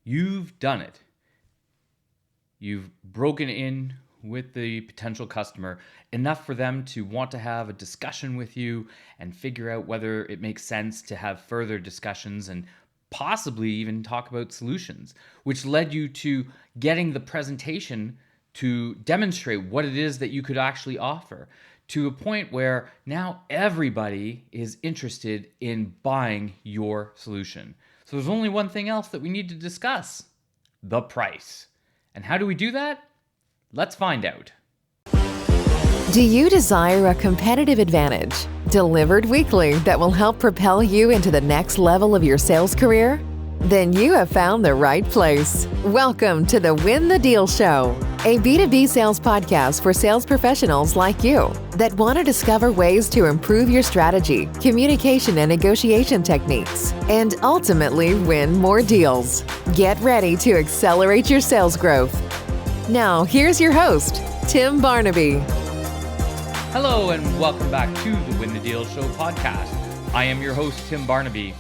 You've done it. You've broken in with the potential customer enough for them to want to have a discussion with you and figure out whether it makes sense to have further discussions and possibly even talk about solutions, which led you to getting the presentation to demonstrate what it is that you could actually offer, to a point where now everybody is interested in buying your solution. So there's only one thing else that we need to discuss: the price. And how do we do that? Let's find out. Do you desire a competitive advantage delivered weekly that will help propel you into the next level of your sales career? Then you have found the right place. Welcome to the Win the Deal Show, a B2B sales podcast for sales professionals like you that want to discover ways to improve your strategy, communication, and negotiation techniques, and ultimately win more deals. Get ready to accelerate your sales growth. Now, here's your host, Tim Barnaby. Hello, and welcome back to the Win the Deal Show podcast. I am your host, Tim Barnaby.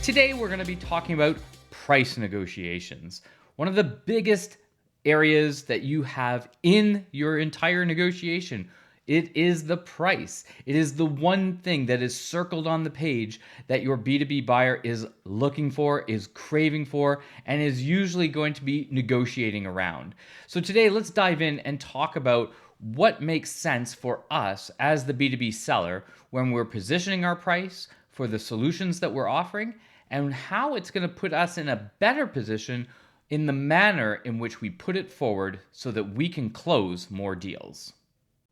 Today, we're going to be talking about price negotiations. One of the biggest areas that you have in your entire negotiation. It is the price. It is the one thing that is circled on the page that your B2B buyer is looking for, is craving for, and is usually going to be negotiating around. So today, let's dive in and talk about what makes sense for us as the B2B seller when we're positioning our price for the solutions that we're offering, and how it's going to put us in a better position in the manner in which we put it forward so that we can close more deals.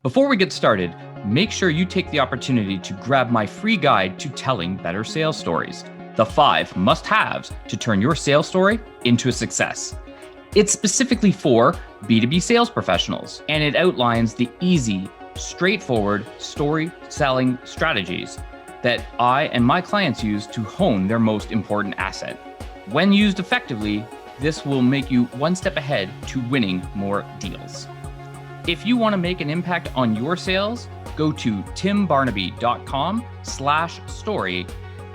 Before we get started, make sure you take the opportunity to grab my free guide to telling better sales stories, the 5 must-haves to turn your sales story into a success. It's specifically for B2B sales professionals, and it outlines the easy, straightforward story selling strategies that I and my clients use to hone their most important asset. When used effectively, this will make you one step ahead to winning more deals. If you want to make an impact on your sales, go to timbarnaby.com/story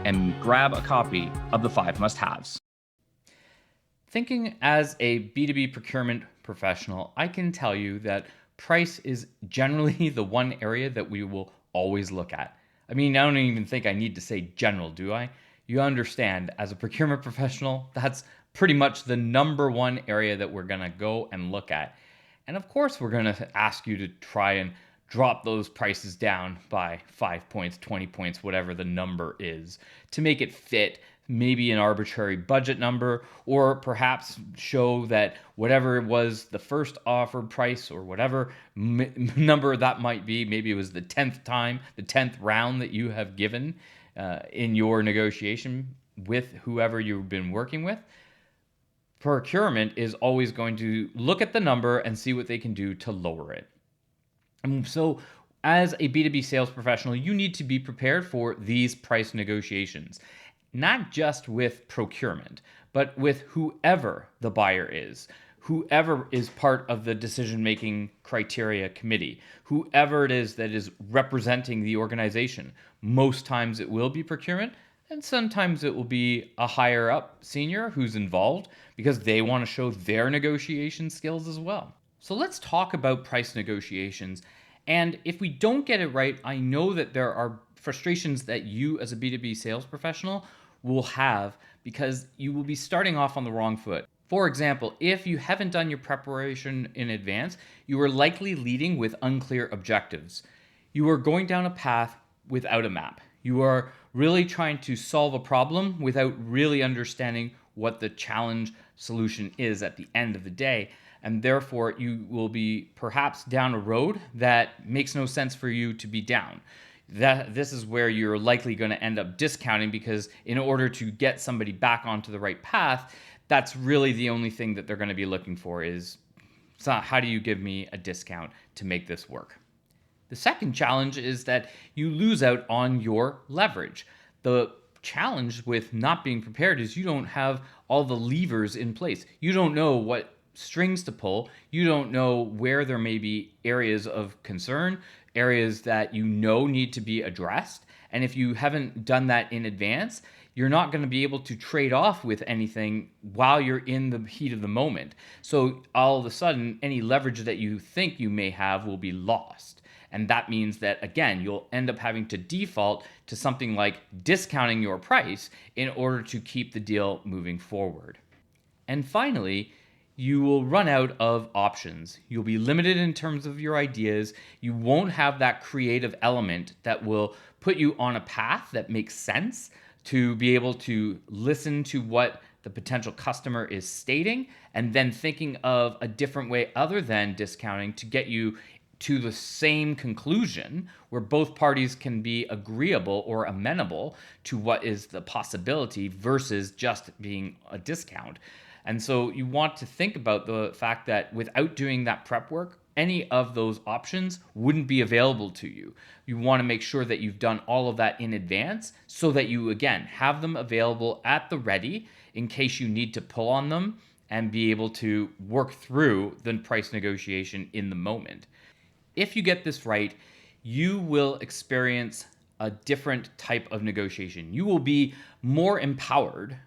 and grab a copy of the 5 must-haves. Thinking as a B2B procurement professional, I can tell you that price is generally the one area that we will always look at. I mean, I don't even think I need to say general, do I? You understand, as a procurement professional, that's pretty much the number one area that we're going to go and look at. And of course, we're going to ask you to try and drop those prices down by 5 points, 20 points, whatever the number is, to make it fit maybe an arbitrary budget number, or perhaps show that whatever it was the first offered price or whatever number that might be, maybe it was the 10th time, the 10th round that you have given in your negotiation with whoever you've been working with. Procurement is always going to look at the number and see what they can do to lower it. And so as a B2B sales professional, you need to be prepared for these price negotiations, not just with procurement, but with whoever the buyer is, whoever is part of the decision-making criteria committee, whoever it is that is representing the organization. Most times it will be procurement, and sometimes it will be a higher up senior who's involved because they want to show their negotiation skills as well. So let's talk about price negotiations. And if we don't get it right, I know that there are frustrations that you as a B2B sales professional will have because you will be starting off on the wrong foot. For example, if you haven't done your preparation in advance, you are likely leading with unclear objectives. You are going down a path without a map. You are really trying to solve a problem without really understanding what the challenge solution is at the end of the day. And therefore, you will be perhaps down a road that makes no sense for you to be down. This is where you're likely going to end up discounting, because in order to get somebody back onto the right path, that's really the only thing that they're going to be looking for is, so how do you give me a discount to make this work? The second challenge is that you lose out on your leverage. The challenge with not being prepared is you don't have all the levers in place. You don't know what strings to pull. You don't know where there may be areas of concern, areas that you know need to be addressed. And if you haven't done that in advance, you're not going to be able to trade off with anything while you're in the heat of the moment. So all of a sudden, any leverage that you think you may have will be lost. And that means that, again, you'll end up having to default to something like discounting your price in order to keep the deal moving forward. And finally, you will run out of options. You'll be limited in terms of your ideas. You won't have that creative element that will put you on a path that makes sense to be able to listen to what the potential customer is stating and then thinking of a different way other than discounting to get you to the same conclusion where both parties can be agreeable or amenable to what is the possibility versus just being a discount. And so you want to think about the fact that without doing that prep work, any of those options wouldn't be available to you. You want to make sure that you've done all of that in advance so that you, again, have them available at the ready in case you need to pull on them and be able to work through the price negotiation in the moment. If you get this right, you will experience a different type of negotiation. You will be more empowered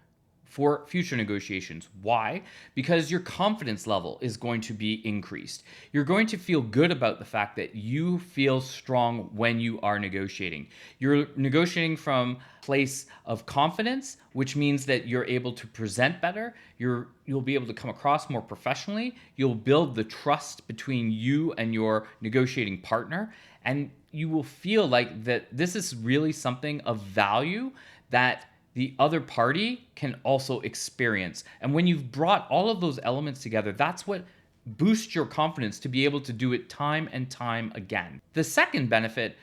for future negotiations. Why? Because your confidence level is going to be increased. You're going to feel good about the fact that you feel strong when you are negotiating. You're negotiating from a place of confidence, which means that you're able to present better. You'll be able to come across more professionally. You'll build the trust between you and your negotiating partner, and you will feel like that this is really something of value that the other party can also experience. And when you've brought all of those elements together, that's what boosts your confidence to be able to do it time and time again. The second benefit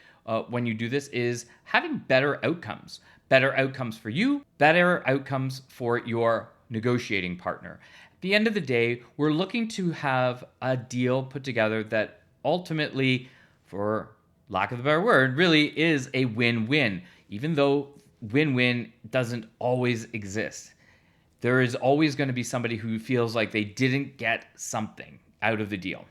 when you do this is having better outcomes. Better outcomes for you, better outcomes for your negotiating partner. At the end of the day, we're looking to have a deal put together that ultimately, for lack of a better word, really is a win-win, even though win-win doesn't always exist. There is always going to be somebody who feels like they didn't get something out of the deal.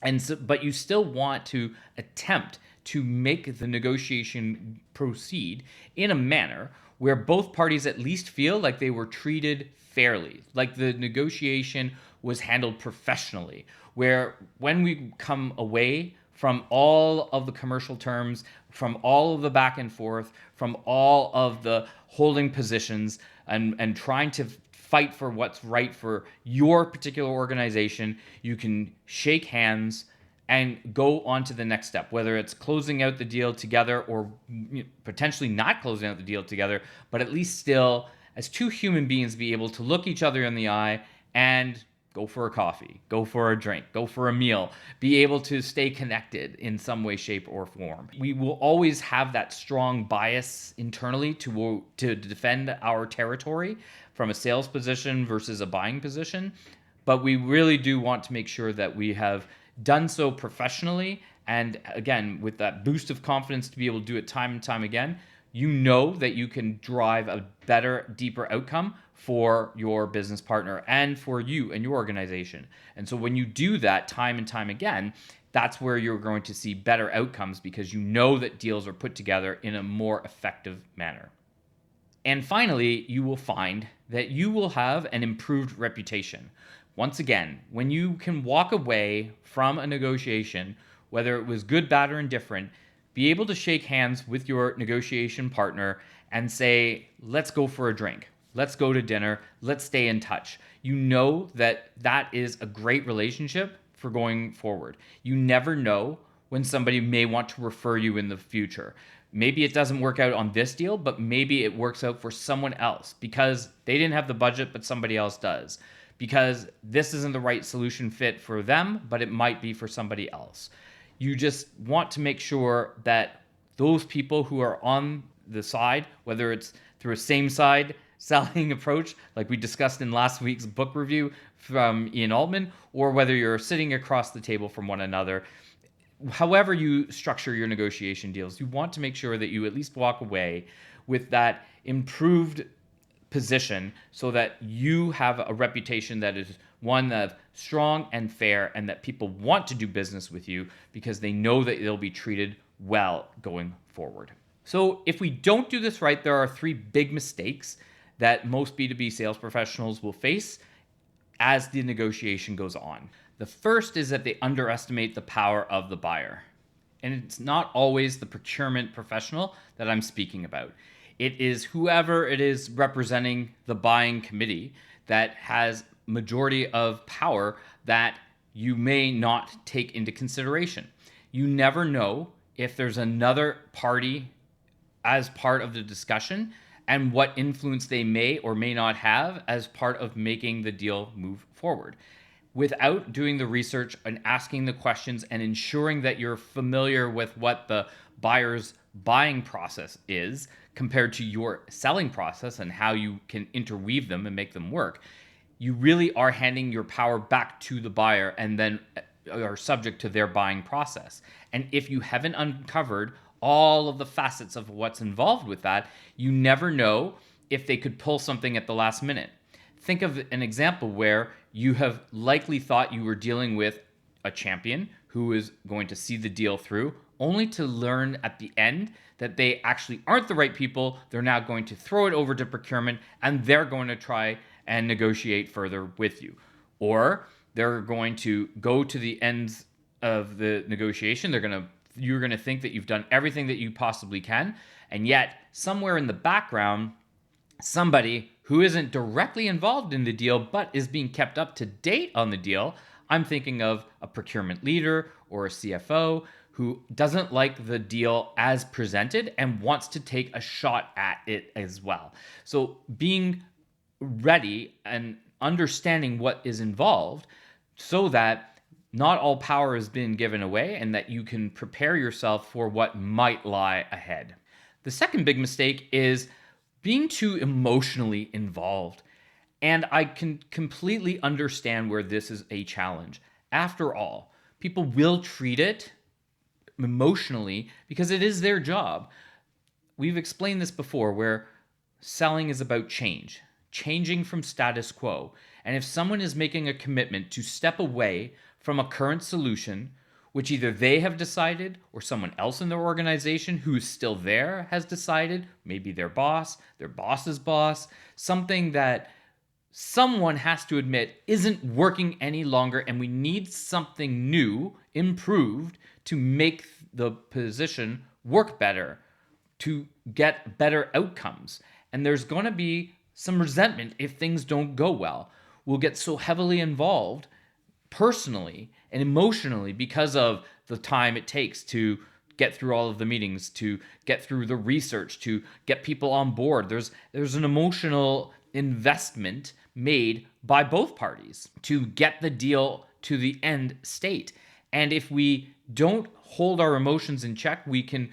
And so, but you still want to attempt to make the negotiation proceed in a manner where both parties at least feel like they were treated fairly, like the negotiation was handled professionally, where when we come away from all of the commercial terms, from all of the back and forth, from all of the holding positions and trying to fight for what's right for your particular organization, you can shake hands and go on to the next step, whether it's closing out the deal together or potentially not closing out the deal together, but at least still, as two human beings, be able to look each other in the eye and go for a coffee, go for a drink, go for a meal, be able to stay connected in some way, shape, or form. We will always have that strong bias internally to defend our territory from a sales position versus a buying position, but we really do want to make sure that we have done so professionally and, again, with that boost of confidence to be able to do it time and time again. You know that you can drive a better, deeper outcome for your business partner and for you and your organization. And so when you do that time and time again, that's where you're going to see better outcomes because you know that deals are put together in a more effective manner. And finally, you will find that you will have an improved reputation. Once again, when you can walk away from a negotiation, whether it was good, bad, or indifferent, be able to shake hands with your negotiation partner and say, let's go for a drink. Let's go to dinner. Let's stay in touch. You know that that is a great relationship for going forward. You never know when somebody may want to refer you in the future. Maybe it doesn't work out on this deal, but maybe it works out for someone else because they didn't have the budget, but somebody else does. Because this isn't the right solution fit for them, but it might be for somebody else. You just want to make sure that those people who are on the side, whether it's through a same side selling approach, like we discussed in last week's book review from Ian Altman, or whether you're sitting across the table from one another, however you structure your negotiation deals, you want to make sure that you at least walk away with that improved position so that you have a reputation that is one of strong and fair and that people want to do business with you because they know that they'll be treated well going forward. So if we don't do this right, there are three big mistakes that most B2B sales professionals will face as the negotiation goes on. The first is that they underestimate the power of the buyer. And it's not always the procurement professional that I'm speaking about. It is whoever it is representing the buying committee that has majority of power that you may not take into consideration. You never know if there's another party as part of the discussion and what influence they may or may not have as part of making the deal move forward. Without doing the research and asking the questions and ensuring that you're familiar with what the buyer's buying process is compared to your selling process and how you can interweave them and make them work, you really are handing your power back to the buyer and then are subject to their buying process. And if you haven't uncovered all of the facets of what's involved with that, you never know if they could pull something at the last minute. Think of an example where you have likely thought you were dealing with a champion who is going to see the deal through, only to learn at the end that they actually aren't the right people. They're now going to throw it over to procurement and they're going to try and negotiate further with you. Or they're going to go to the ends of the negotiation. You're going to think that you've done everything that you possibly can. And yet, somewhere in the background, somebody who isn't directly involved in the deal but is being kept up to date on the deal, I'm thinking of a procurement leader or a CFO who doesn't like the deal as presented and wants to take a shot at it as well. So being ready and understanding what is involved so that not all power has been given away and that you can prepare yourself for what might lie ahead. The second big mistake is being too emotionally involved. And I can completely understand where this is a challenge. After all, people will treat it emotionally because it is their job. We've explained this before where selling is about change, changing from status quo. And if someone is making a commitment to step away from a current solution, which either they have decided or someone else in their organization who is still there has decided, maybe their boss's boss, something that someone has to admit isn't working any longer and we need something new, improved, to make the position work better, to get better outcomes. And there's going to be some resentment if things don't go well. We'll get so heavily involved personally and emotionally because of the time it takes to get through all of the meetings, to get through the research, to get people on board. There's an emotional investment made by both parties to get the deal to the end state. And if we don't hold our emotions in check, we can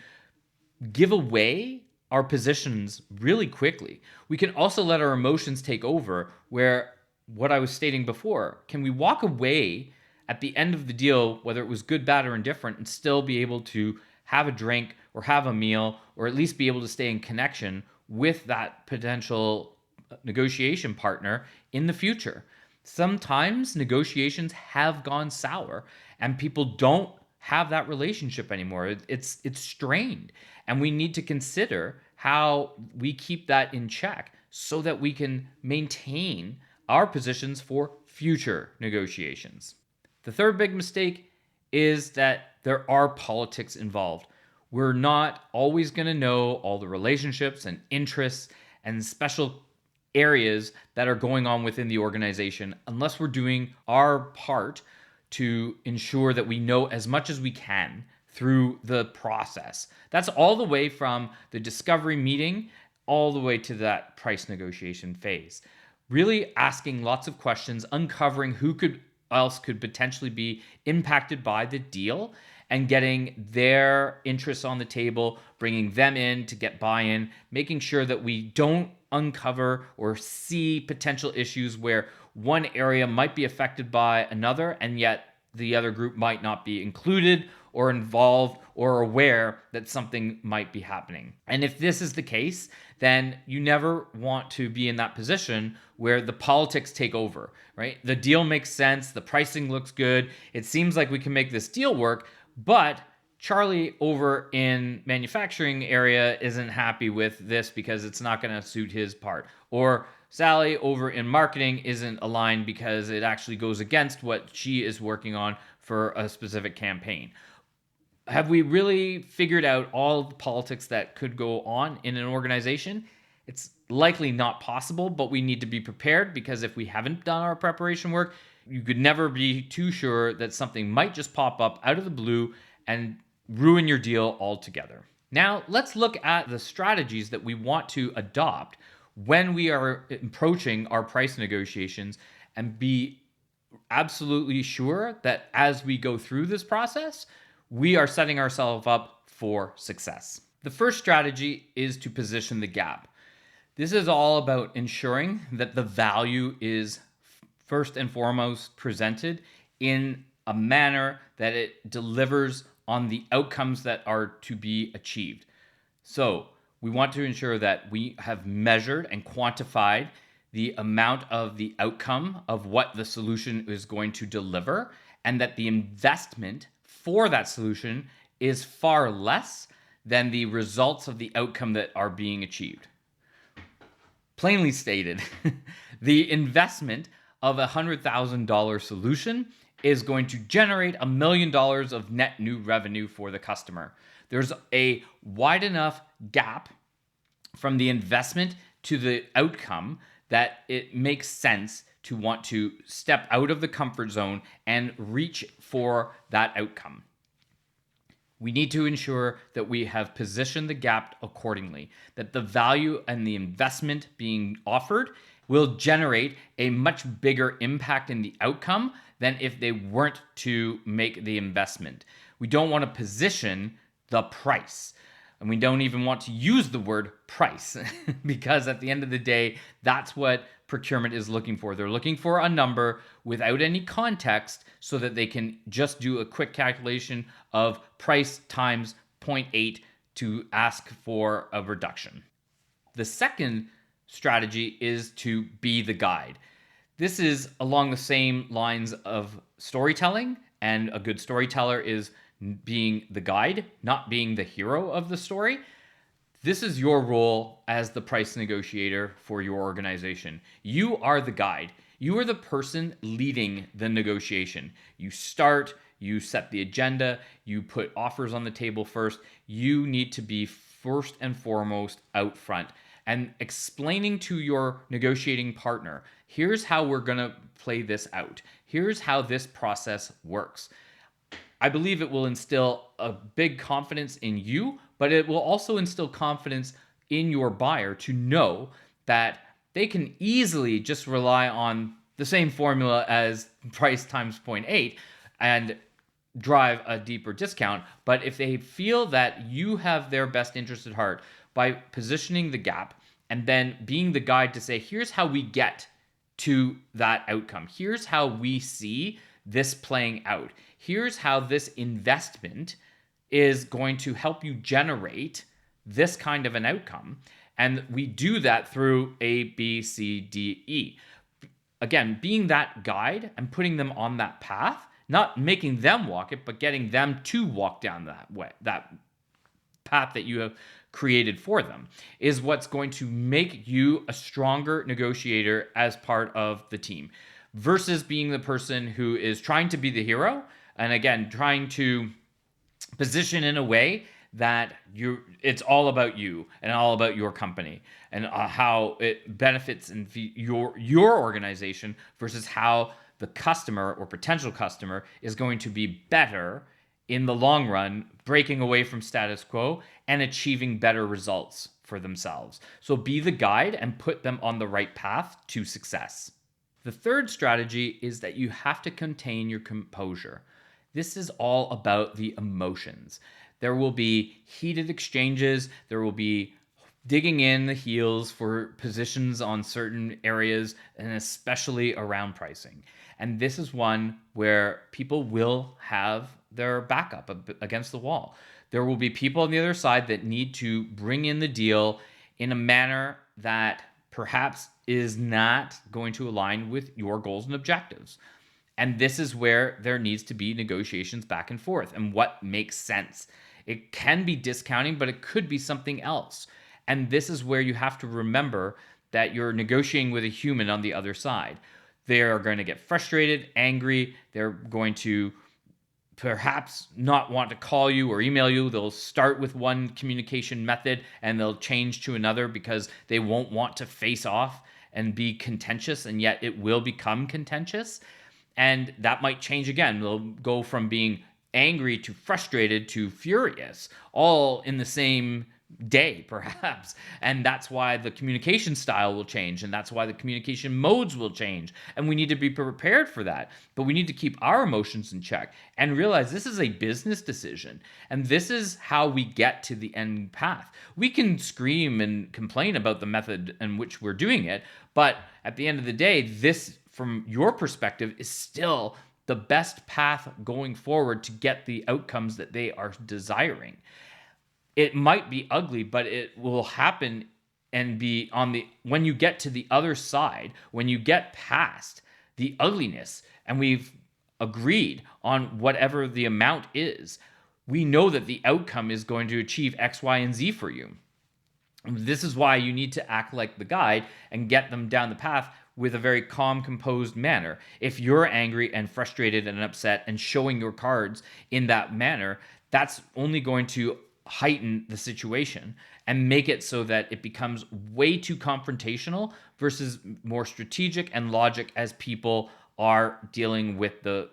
give away our positions really quickly. We can also let our emotions take over, where what I was stating before, can we walk away at the end of the deal, whether it was good, bad, or indifferent, and still be able to have a drink or have a meal, or at least be able to stay in connection with that potential negotiation partner in the future? Sometimes negotiations have gone sour and people don't have that relationship anymore. It's strained, and we need to consider how we keep that in check so that we can maintain our positions for future negotiations. The third big mistake is that there are politics involved. We're not always going to know all the relationships and interests and special areas that are going on within the organization unless we're doing our part to ensure that we know as much as we can through the process. That's all the way from the discovery meeting all the way to that price negotiation phase. Really asking lots of questions, uncovering who else could potentially be impacted by the deal, and getting their interests on the table, bringing them in to get buy-in, making sure that we don't uncover or see potential issues where one area might be affected by another, and yet the other group might not be included or involved or aware that something might be happening. And if this is the case, then you never want to be in that position where the politics take over, right? The deal makes sense, the pricing looks good, it seems like we can make this deal work, but Charlie over in manufacturing area isn't happy with this because it's not going to suit his part. Or Sally over in marketing isn't aligned because it actually goes against what she is working on for a specific campaign. Have we really figured out all the politics that could go on in an organization? It's likely not possible, but we need to be prepared, because if we haven't done our preparation work, you could never be too sure that something might just pop up out of the blue and ruin your deal altogether. Now, let's look at the strategies that we want to adopt when we are approaching our price negotiations, and be absolutely sure that as we go through this process, we are setting ourselves up for success. The first strategy is to position the gap. This is all about ensuring that the value is first and foremost presented in a manner that it delivers on the outcomes that are to be achieved. So we want to ensure that we have measured and quantified the amount of the outcome of what the solution is going to deliver, and that the investment for that solution is far less than the results of the outcome that are being achieved. Plainly stated, the investment of a $100,000 solution is going to generate $1 million of net new revenue for the customer. There's a wide enough gap from the investment to the outcome that it makes sense to want to step out of the comfort zone and reach for that outcome. We need to ensure that we have positioned the gap accordingly, that the value and the investment being offered will generate a much bigger impact in the outcome than if they weren't to make the investment. We don't want to position the price. And we don't even want to use the word price because at the end of the day, that's what procurement is looking for. They're looking for a number without any context so that they can just do a quick calculation of price times 0.8 to ask for a reduction. The second strategy is to be the guide. This is along the same lines of storytelling, and a good storyteller is being the guide, not being the hero of the story. This is your role as the price negotiator for your organization. You are the guide. You are the person leading the negotiation. You start, you set the agenda, you put offers on the table first. You need to be first and foremost out front and explaining to your negotiating partner, here's how we're going to play this out. Here's how this process works. I believe it will instill a big confidence in you, but it will also instill confidence in your buyer to know that they can easily just rely on the same formula as price times 0.8 and drive a deeper discount. But if they feel that you have their best interest at heart by positioning the gap and then being the guide to say, here's how we get to that outcome. Here's how we see this playing out. Here's how this investment is going to help you generate this kind of an outcome. And we do that through A, B, C, D, E. Again, being that guide and putting them on that path, not making them walk it, but getting them to walk down that way, that path that you have created for them, is what's going to make you a stronger negotiator as part of the team, versus being the person who is trying to be the hero and again trying to position in a way that it's all about you and all about your company and how it benefits in your organization, versus how the customer or potential customer is going to be better in the long run, breaking away from status quo and achieving better results for themselves. So be the guide and put them on the right path to success. The third strategy is that you have to contain your composure. This is all about the emotions. There will be heated exchanges. There will be digging in the heels for positions on certain areas, and especially around pricing. And this is one where people will have their back up against the wall. There will be people on the other side that need to bring in the deal in a manner that perhaps is not going to align with your goals and objectives. And this is where there needs to be negotiations back and forth and what makes sense. It can be discounting, but it could be something else. And this is where you have to remember that you're negotiating with a human on the other side. They are going to get frustrated, angry. They're going to perhaps not want to call you or email you. They'll start with one communication method and they'll change to another because they won't want to face off and be contentious, and yet it will become contentious. And that might change again. They'll go from being angry to frustrated to furious, all in the same day, perhaps. And that's why the communication style will change. And that's why the communication modes will change. And we need to be prepared for that. But we need to keep our emotions in check and realize this is a business decision. And this is how we get to the end path. We can scream and complain about the method in which we're doing it. But at the end of the day, this, from your perspective, is still the best path going forward to get the outcomes that they are desiring. It might be ugly, but it will happen and be on the, when you get to the other side, when you get past the ugliness and we've agreed on whatever the amount is, we know that the outcome is going to achieve X, Y, and Z for you. This is why you need to act like the guide and get them down the path with a very calm, composed manner. If you're angry and frustrated and upset and showing your cards in that manner, that's only going to heighten the situation and make it so that it becomes way too confrontational versus more strategic and logic as people are dealing with the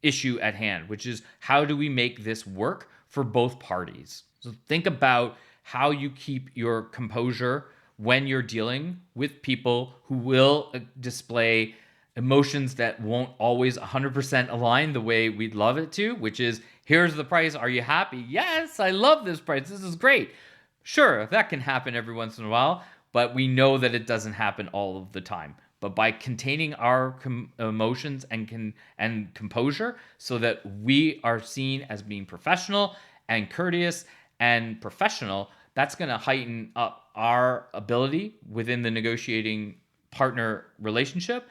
issue at hand, which is how do we make this work for both parties? So think about how you keep your composure when you're dealing with people who will display emotions that won't always 100% align the way we'd love it to, which is, here's the price. Are you happy? Yes, I love this price. This is great. Sure, that can happen every once in a while, but we know that it doesn't happen all of the time. But by containing our emotions and composure so that we are seen as being professional and courteous and professional, that's going to heighten up our ability within the negotiating partner relationship,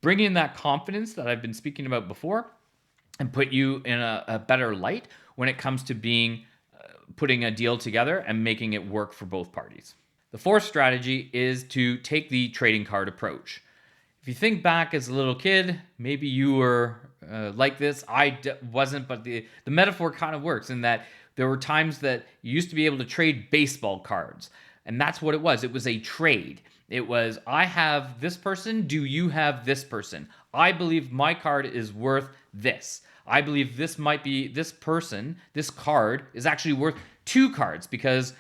bring in that confidence that I've been speaking about before, and put you in a better light when it comes to being putting a deal together and making it work for both parties. The fourth strategy is to take the trading card approach. If you think back as a little kid, maybe you were like this. I wasn't, but the metaphor kind of works in that there were times that you used to be able to trade baseball cards. And that's what it was. It was a trade. It was, I have this person. Do you have this person? I believe my card is worth this. I believe this might be this person, this card is actually worth two cards because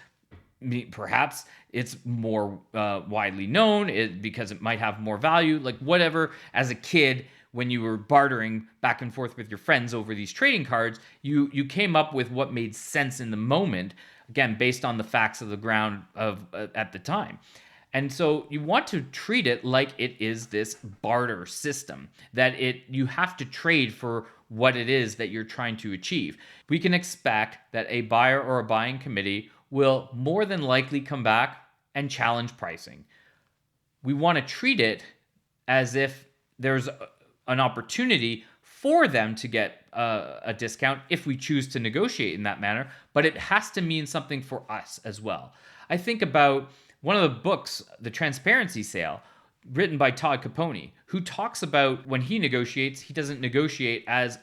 perhaps it's more widely known because it might have more value, like whatever. As a kid, when you were bartering back and forth with your friends over these trading cards, you came up with what made sense in the moment, again, based on the facts of the ground of at the time. And so you want to treat it like it is this barter system, that you have to trade for what it is that you're trying to achieve. We can expect that a buyer or a buying committee will more than likely come back and challenge pricing. We want to treat it as if there's an opportunity for them to get a discount if we choose to negotiate in that manner, but it has to mean something for us as well. I think about one of the books, The Transparency Sale, written by Todd Caponi, who talks about when he negotiates, he doesn't negotiate as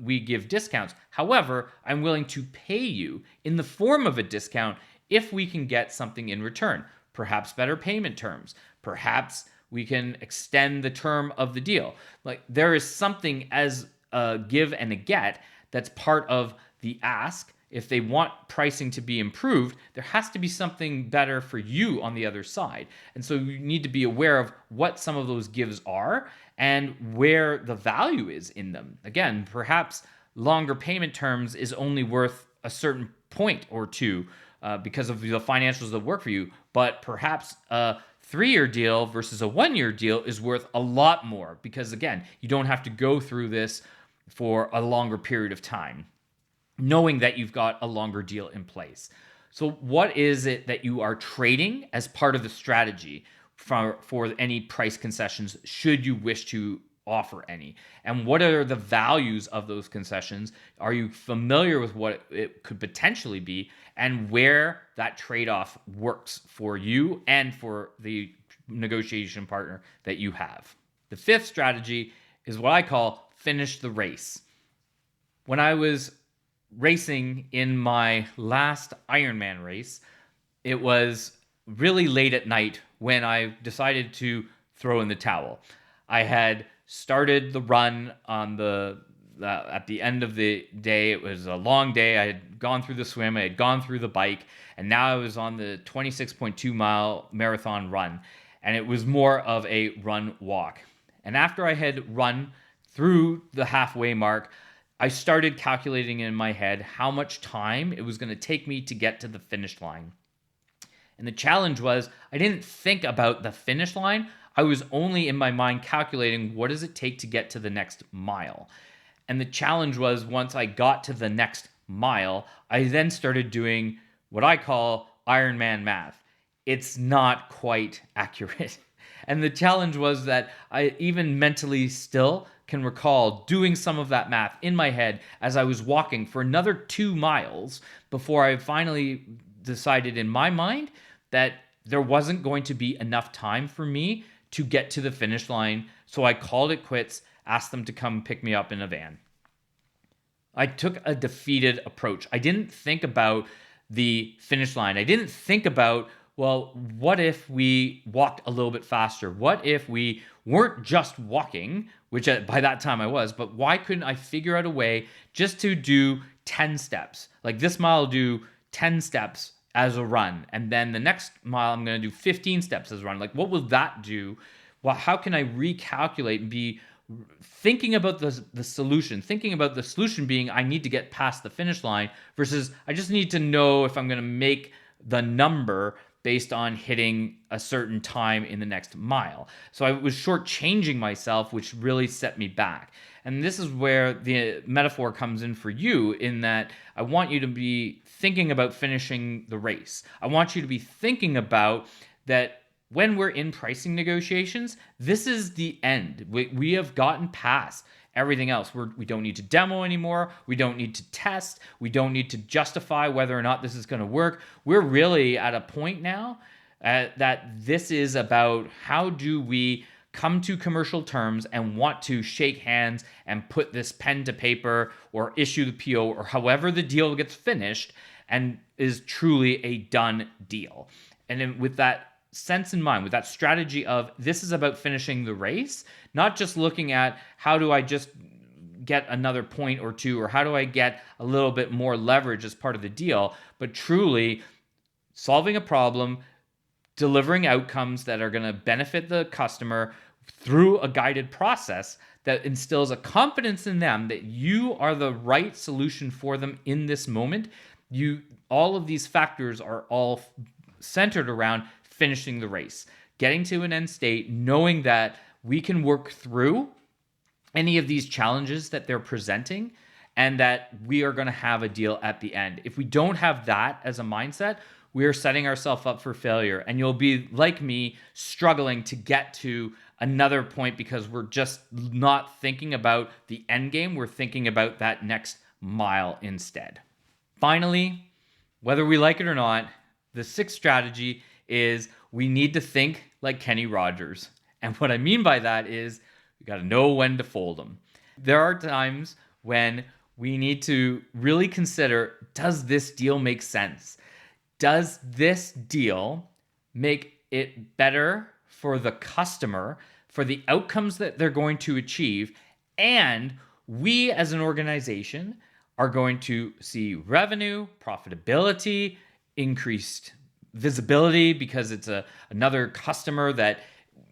we give discounts. However, I'm willing to pay you in the form of a discount if we can get something in return, perhaps better payment terms, perhaps we can extend the term of the deal. Like there is something as a give and a get that's part of the ask. If they want pricing to be improved, there has to be something better for you on the other side. And so you need to be aware of what some of those gives are and where the value is in them. Again, perhaps longer payment terms is only worth a certain point or two because of the financials that work for you, but perhaps a 3-year deal versus a 1-year deal is worth a lot more because, again, you don't have to go through this for a longer period of time, knowing that you've got a longer deal in place. So what is it that you are trading as part of the strategy for any price concessions should you wish to offer any? And what are the values of those concessions? Are you familiar with what it could potentially be and where that trade-off works for you and for the negotiation partner that you have? The fifth strategy is what I call finish the race. When I was racing in my last Ironman race, it was really late at night when I decided to throw in the towel. I had started the run on at the end of the day. It was a long day. I had gone through the swim, I had gone through the bike, and now I was on the 26.2 mile marathon run. And it was more of a run walk. And after I had run through the halfway mark, I started calculating in my head how much time it was going to take me to get to the finish line. And the challenge was I didn't think about the finish line. I was only in my mind calculating what does it take to get to the next mile. And the challenge was once I got to the next mile, I then started doing what I call Ironman math. It's not quite accurate. And the challenge was that I even mentally still can recall doing some of that math in my head as I was walking for another 2 miles before I finally decided in my mind that there wasn't going to be enough time for me to get to the finish line. So I called it quits, asked them to come pick me up in a van. I took a defeated approach. I didn't think about the finish line. I didn't think about, well, what if we walked a little bit faster? What if we weren't just walking, which by that time I was, but why couldn't I figure out a way just to do 10 steps? Like this mile, I'll do 10 steps as a run. And then the next mile, I'm going to do 15 steps as a run. Like, what will that do? Well, how can I recalculate and be thinking about the solution, thinking about the solution being I need to get past the finish line versus I just need to know if I'm going to make the number based on hitting a certain time in the next mile. So I was shortchanging myself, which really set me back. And this is where the metaphor comes in for you, in that I want you to be thinking about finishing the race. I want you to be thinking about that when we're in pricing negotiations, this is the end. We have gotten past everything else. We don't need to demo anymore. We don't need to test. We don't need to justify whether or not this is going to work. We're really at a point now that this is about how do we come to commercial terms and want to shake hands and put this pen to paper or issue the PO or however the deal gets finished and is truly a done deal. And then with that sense in mind, with that strategy of this is about finishing the race, not just looking at how do I just get another point or two, or how do I get a little bit more leverage as part of the deal, but truly solving a problem, delivering outcomes that are going to benefit the customer through a guided process that instills a confidence in them that you are the right solution for them in this moment. All of these factors are all centered around finishing the race, getting to an end state, knowing that we can work through any of these challenges that they're presenting and that we are going to have a deal at the end. If we don't have that as a mindset, we are setting ourselves up for failure. And you'll be like me, struggling to get to another point because we're just not thinking about the end game. We're thinking about that next mile instead. Finally, whether we like it or not, the sixth strategy is we need to think like Kenny Rogers. And what I mean by that is we got to know when to fold them. There are times when we need to really consider, does this deal make sense? Does this deal make it better for the customer, for the outcomes that they're going to achieve? And we as an organization are going to see revenue, profitability, increased visibility because it's another customer that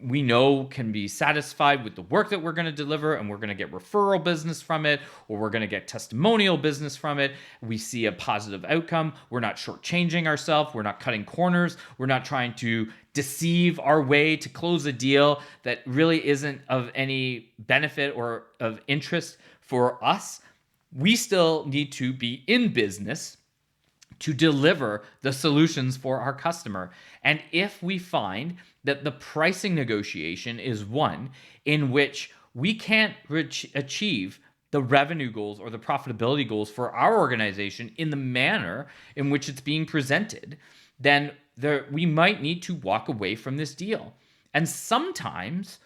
we know can be satisfied with the work that we're going to deliver, and we're going to get referral business from it, or we're going to get testimonial business from it. We see a positive outcome. We're not shortchanging ourselves. We're not cutting corners. We're not trying to deceive our way to close a deal that really isn't of any benefit or of interest for us. We still need to be in business to deliver the solutions for our customer. And if we find that the pricing negotiation is one in which we can't achieve the revenue goals or the profitability goals for our organization in the manner in which it's being presented, then we might need to walk away from this deal. And sometimes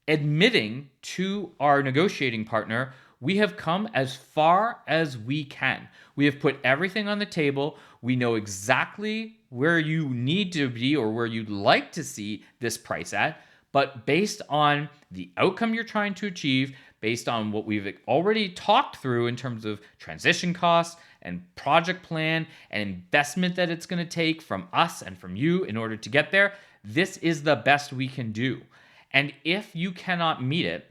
admitting to our negotiating partner, we have come as far as we can. We have put everything on the table. We know exactly where you need to be or where you'd like to see this price at. But based on the outcome you're trying to achieve, based on what we've already talked through in terms of transition costs and project plan and investment that it's going to take from us and from you in order to get there, this is the best we can do. And if you cannot meet it,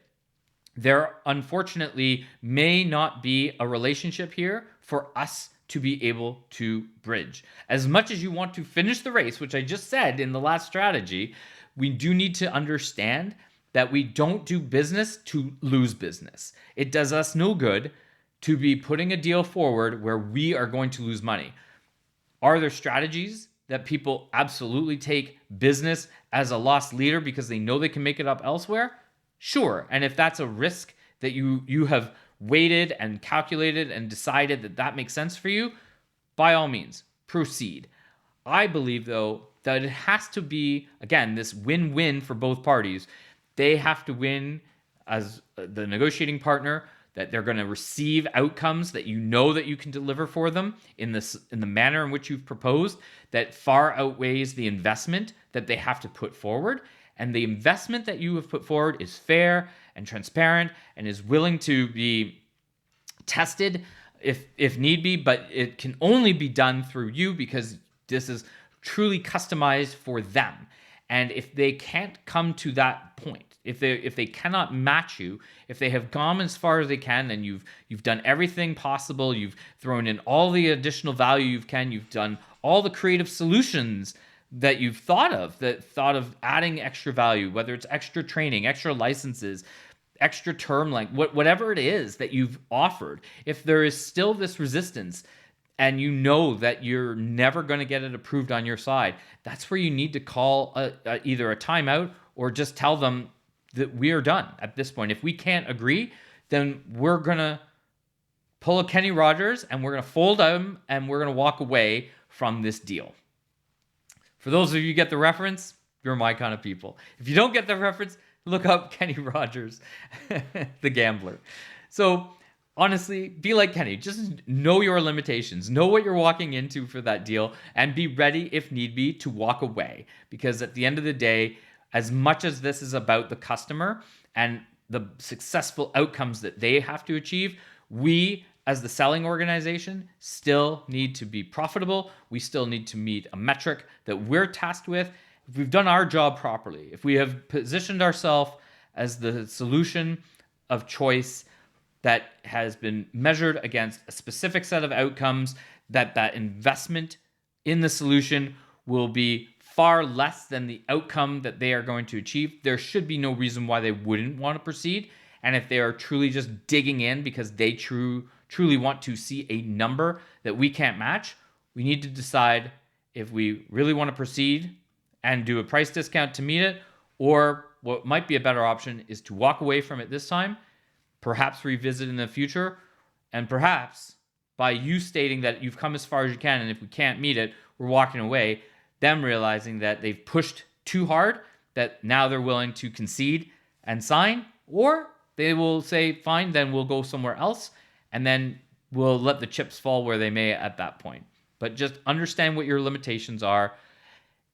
there unfortunately may not be a relationship here for us to be able to bridge. As much as you want to finish the race, which I just said in the last strategy, we do need to understand that we don't do business to lose business. It does us no good to be putting a deal forward where we are going to lose money. Are there strategies that people absolutely take business as a lost leader because they know they can make it up elsewhere? Sure. And if that's a risk that you have weighted and calculated and decided that that makes sense for you, by all means, proceed. I believe, though, that it has to be, again, this win-win for both parties. They have to win as the negotiating partner, that they're going to receive outcomes that you know that you can deliver for them in the manner in which you've proposed that far outweighs the investment that they have to put forward. And the investment that you have put forward is fair and transparent and is willing to be tested if need be, but it can only be done through you because this is truly customized for them. And if they can't come to that point, if they cannot match you, if they have gone as far as they can, and you've done everything possible, you've thrown in all the additional value you can, you've done all the creative solutions that you've thought of adding extra value, whether it's extra training, extra licenses, extra term length, whatever it is that you've offered, if there is still this resistance and you know that you're never going to get it approved on your side, that's where you need to call either a timeout or just tell them that we are done at this point. If we can't agree, then we're going to pull a Kenny Rogers and we're going to fold them and we're going to walk away from this deal. For those of you who get the reference, you're my kind of people. If you don't get the reference, look up Kenny Rogers, the gambler. So honestly, be like Kenny. Just know your limitations. Know what you're walking into for that deal and be ready, if need be, to walk away. Because at the end of the day, as much as this is about the customer and the successful outcomes that they have to achieve, we as the selling organization still need to be profitable. We still need to meet a metric that we're tasked with. If we've done our job properly, if we have positioned ourselves as the solution of choice that has been measured against a specific set of outcomes, that investment in the solution will be far less than the outcome that they are going to achieve, there should be no reason why they wouldn't want to proceed. And if they are truly just digging in because they truly want to see a number that we can't match, we need to decide if we really want to proceed and do a price discount to meet it, or what might be a better option is to walk away from it this time, perhaps revisit in the future, and perhaps by you stating that you've come as far as you can and if we can't meet it, we're walking away, them realizing that they've pushed too hard, that now they're willing to concede and sign, or they will say, fine, then we'll go somewhere else, and then we'll let the chips fall where they may at that point. But just understand what your limitations are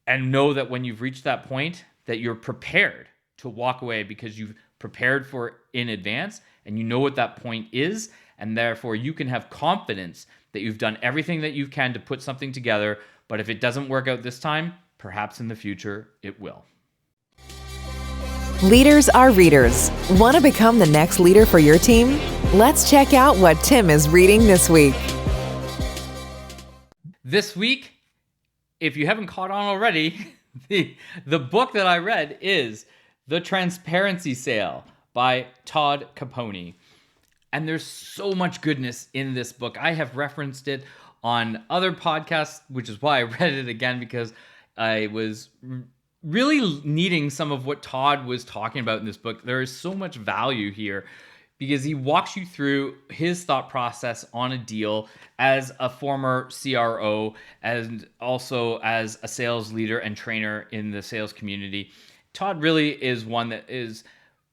and know that when you've reached that point, that you're prepared to walk away because you've prepared for it in advance and you know what that point is, and therefore you can have confidence that you've done everything that you can to put something together. But if it doesn't work out this time, perhaps in the future it will. Leaders are readers. Want to become the next leader for your team? Let's check out what Tim is reading this week. This week, if you haven't caught on already, the book that I read is The Transparency Sale by Todd Caponi. And there's so much goodness in this book. I have referenced it on other podcasts, which is why I read it again, because I was really needing some of what Todd was talking about in this book. There is so much value here because he walks you through his thought process on a deal as a former CRO and also as a sales leader and trainer in the sales community. Todd really is one that is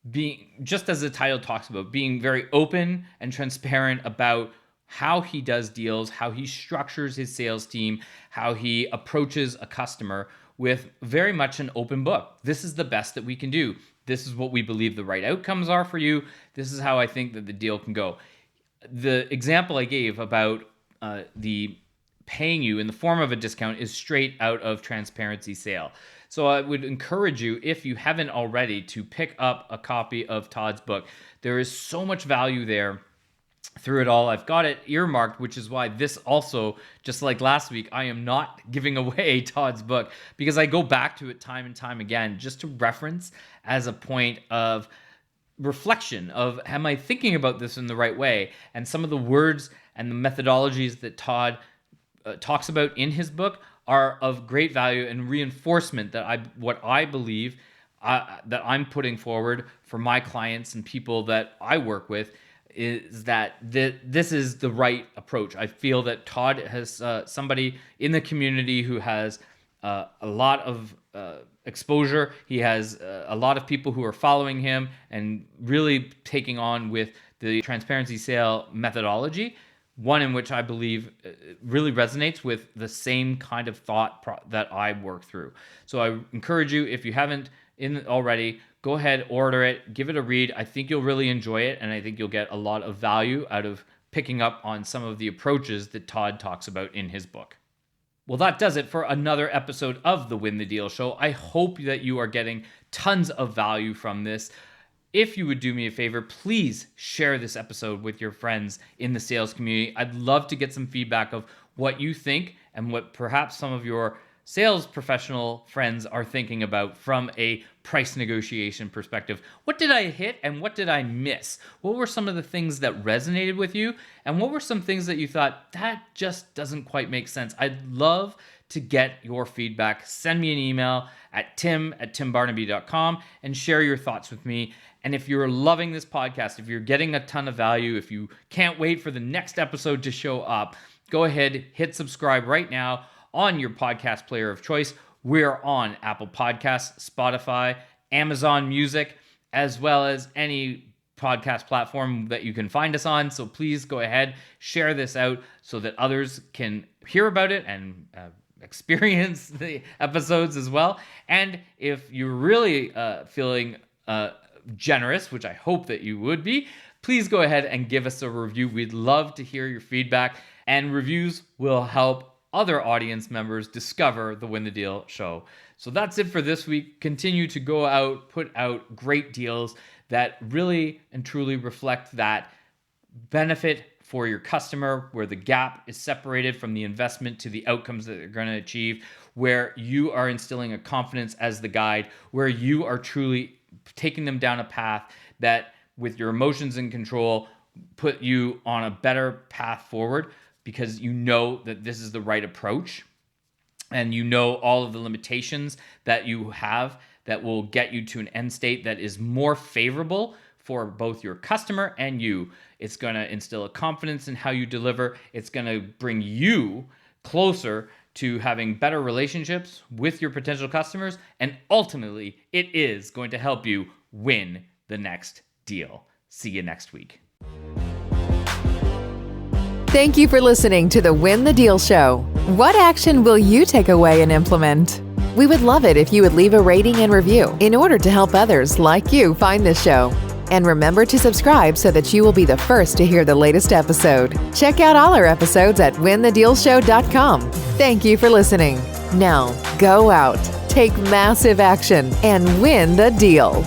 being, just as the title talks about, being very open and transparent about how he does deals, how he structures his sales team, how he approaches a customer with very much an open book. This is the best that we can do. This is what we believe the right outcomes are for you. This is how I think that the deal can go. The example I gave about the paying you in the form of a discount is straight out of Transparency Sale. So I would encourage you, if you haven't already, to pick up a copy of Todd's book. There is so much value there through it all. I've got it earmarked, which is why this also, just like last week, I am not giving away Todd's book because I go back to it time and time again just to reference as a point of reflection of, am I thinking about this in the right way? And some of the words and the methodologies that Todd talks about in his book are of great value and reinforcement that what I believe that I'm putting forward for my clients and people that I work with is that this is the right approach. I feel that Todd has somebody in the community who has a lot of exposure. He has a lot of people who are following him and really taking on with the Transparency Sale methodology, one in which I believe really resonates with the same kind of thought that I work through. So I encourage you, if you haven't already, go ahead, order it, give it a read. I think you'll really enjoy it, and I think you'll get a lot of value out of picking up on some of the approaches that Todd talks about in his book. Well, that does it for another episode of the Win the Deal Show. I hope that you are getting tons of value from this. If you would do me a favor, please share this episode with your friends in the sales community. I'd love to get some feedback of what you think and what perhaps some of your sales professional friends are thinking about from a price negotiation perspective. What did I hit and what did I miss? What were some of the things that resonated with you? And what were some things that you thought, that just doesn't quite make sense? I'd love to get your feedback. Send me an email at tim@timbarnaby.com and share your thoughts with me. And if you're loving this podcast, if you're getting a ton of value, if you can't wait for the next episode to show up, go ahead, hit subscribe right now on your podcast player of choice. We're on Apple Podcasts, Spotify, Amazon Music, as well as any podcast platform that you can find us on. So please go ahead, share this out so that others can hear about it and experience the episodes as well. And if you're really feeling generous, which I hope that you would be, please go ahead and give us a review. We'd love to hear your feedback, and reviews will help other audience members discover the Win the Deal Show. So that's it for this week. Continue to go out, put out great deals that really and truly reflect that benefit for your customer, where the gap is separated from the investment to the outcomes that they're going to achieve, where you are instilling a confidence as the guide, where you are truly taking them down a path that, with your emotions in control, put you on a better path forward, because you know that this is the right approach and you know all of the limitations that you have that will get you to an end state that is more favorable for both your customer and you. It's going to instill a confidence in how you deliver. It's going to bring you closer to having better relationships with your potential customers. And ultimately, it is going to help you win the next deal. See you next week. Thank you for listening to the Win the Deal Show. What action will you take away and implement? We would love it if you would leave a rating and review in order to help others like you find this show. And remember to subscribe so that you will be the first to hear the latest episode. Check out all our episodes at winthedealshow.com. Thank you for listening. Now, go out, take massive action, and win the deal.